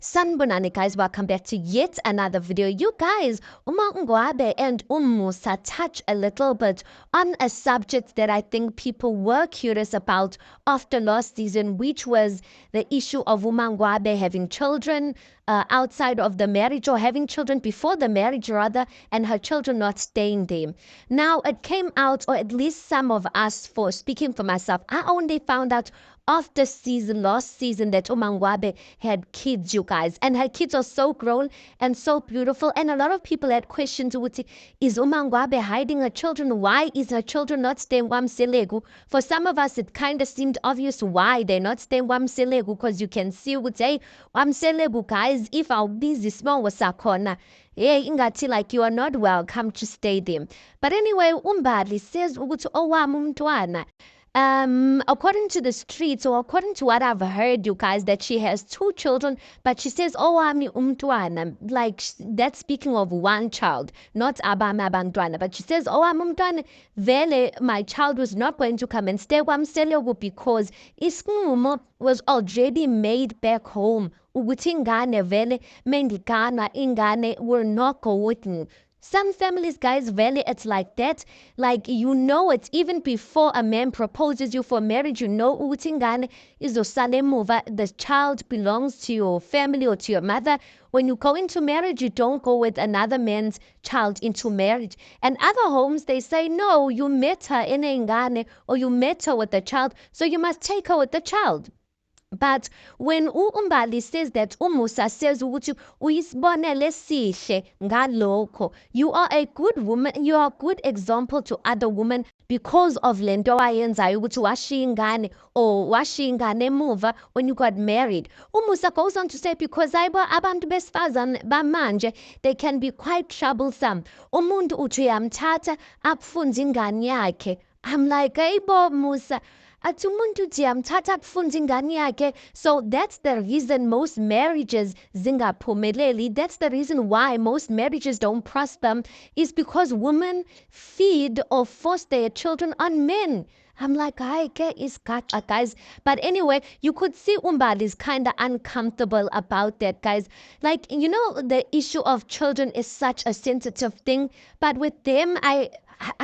Sanibonani guys, welcome back to yet another video. You guys, uMaNgwabe and Musa touch a little bit on a subject that I think people were curious about after last season, which was the issue of uMaNgwabe having children outside of the marriage, or having children before the marriage rather, and her children not staying there. Now it came out, or at least some of us, for speaking for myself, I only found out after last season, that uMaNgwabe had kids, you guys, and her kids are so grown and so beautiful. And a lot of people had questions: is uMaNgwabe hiding her children? Why is her children not staying KwaMseleku? For some of us, it kind of seemed obvious why they're not staying KwaMseleku, because you can see hey, KwaMseleku, guys, if our busy small was sakhona, hey, ingati like you are not welcome to stay there. But anyway, uMbali says ukuthi owami umntwana. According to the streets, or according to what I've heard, you guys, that she has 2 children, but she says, oh, ami umntwana, like that's speaking of one child, not abami abantwana. But she says, oh, ami umntwana, vele, my child was not going to come and stay KwaMseleku because isinqumo was already made back home. Ukuthi ingane vele mendikana ingane were not going. Some families, guys, vele, it's like that. Like, you know it even before a man proposes you for marriage. You know ukuthi ingane izosala emuva. The child belongs to your family or to your mother. When you go into marriage, you don't go with another man's child into marriage. And other homes, they say, no, you met her in ingane, or you met her with a child, so you must take her with the child. But when uMbali says that, uMusa says ukuthi uyisibonelo esihle ngalokho, you are a good woman, you are a good example to other women because of lento ayenzayo ukuthi washiya ingane, or washiya ingane emuva when you got married. uMusa goes on to say, because abantu besifazane bamanje, they can be quite troublesome. Umuntu uthi uyamthatha akufunze ingane yakhe. I'm like, hey bo Musa, so that's the reason most marriages zingaphumeleli. That's the reason why most marriages don't prosper, is because women feed or force their children on men. I'm like, guys. But anyway, you could see uMbali is kind of uncomfortable about that, guys. Like, you know, the issue of children is such a sensitive thing. But with them, I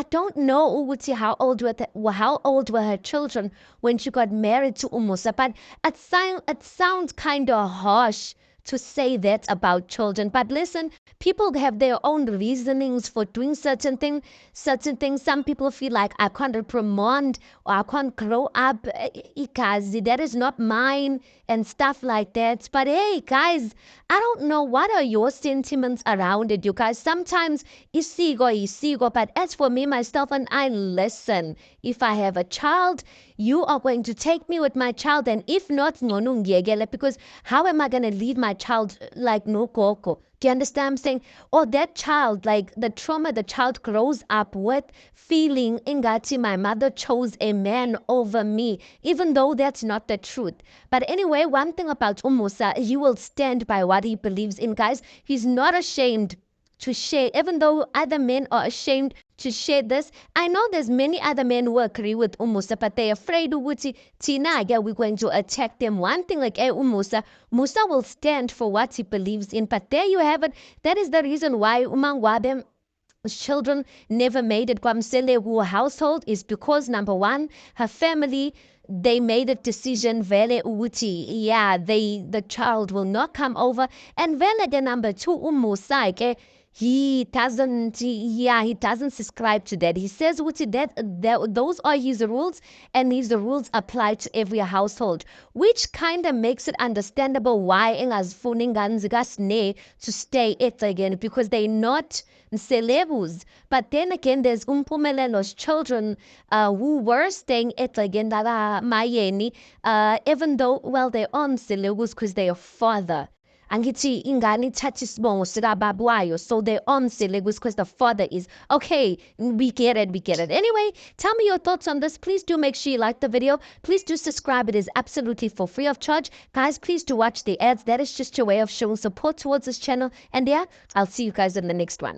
don't know how old were her children when she got married to uMusa, but it sounds kind of harsh to say that about children. But listen, people have their own reasonings for doing certain things. Some people feel like, I can't reprimand, or I can't grow up, ikazi, that is not mine, and stuff like that. But hey, guys, I don't know, what are your sentiments around it, you guys? Sometimes isigo, but as for me, myself, and I listen. If I have a child, you are going to take me with my child, and if not, because how am I going to leave my child like no koko? Do you understand what I'm saying? Or that child, like the trauma the child grows up with, feeling ingati my mother chose a man over me, even though that's not the truth. But anyway, one thing about uMusa, he will stand by what he believes in, guys. He's not ashamed to share, even though other men are ashamed to share this. I know there's many other men who agree with uMusa, but they're afraid Tina, we're going to attack them. One thing, like, hey, Musa will stand for what he believes in. But there you have it. That is the reason why uMaNgwabe children never made it KwaMseleku household, is because, number one, her family, they made a decision vele ukuthi, yeah, the child will not come over. And vele, the number 2, uMusa, he doesn't subscribe to that. He says that those are his rules, and his rules apply to every household, which kind of makes it understandable why engazifuni ingane zikaSne to stay it again, because they're not celebs. But then again, there's uMpumelelo's children who were staying at again Mayeni, even though, well, they're on celebs because they're father. Angithi ingane ithatha isibongo sikababa wayo, so they're on celebs because the father is. Okay, we get it. Anyway, tell me your thoughts on this. Please do make sure you like the video. Please do subscribe. It is absolutely for free of charge. Guys, please do watch the ads. That is just your way of showing support towards this channel. And yeah, I'll see you guys in the next one.